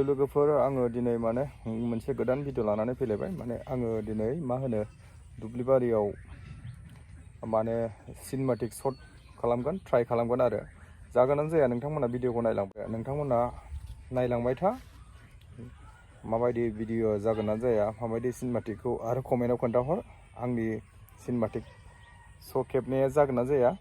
Hello लोगोफोर आङो दिनै माने मोनसे गोदान भिडिअ लानानै फैलायबाय माने आङो दिनै मा होनो दुब्लिबारियाव माने सिनेमेटिक शट खालामगोन ट्राइ खालामगोन आरो जागोन जाया नोंथांमोना भिडिअखौ नायलांबाय था माबायदि भिडिअ जागोन ना जाया माबायदि सिनेमेटिकखौ आरो कमेन्टआव खोन्थाहर आंनि सिनेमेटिक श' खेबनाया जागोन ना जाया।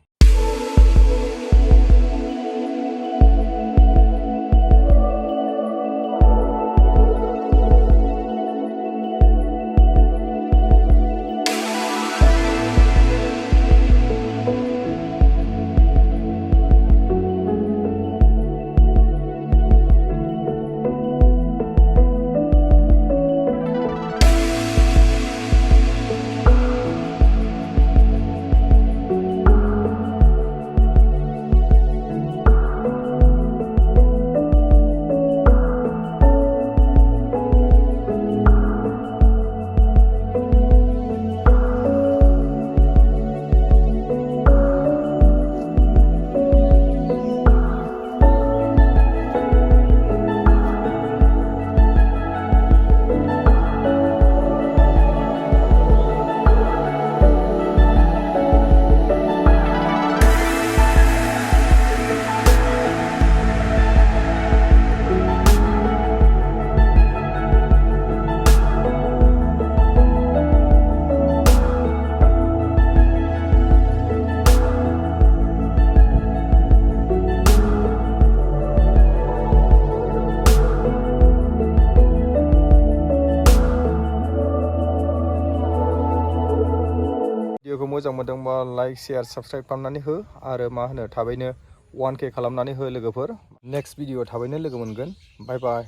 भिडिअखौ मोजां मोनदोंबा लाइक शेयार साबस्क्राइब खालामनानै हो आरो मा होनो थाबैनो 1K खालामनानै हो लोगोफोर नेक्स्ट भिडिअ थाबैनो लोगो मोनगोन बाय बाय।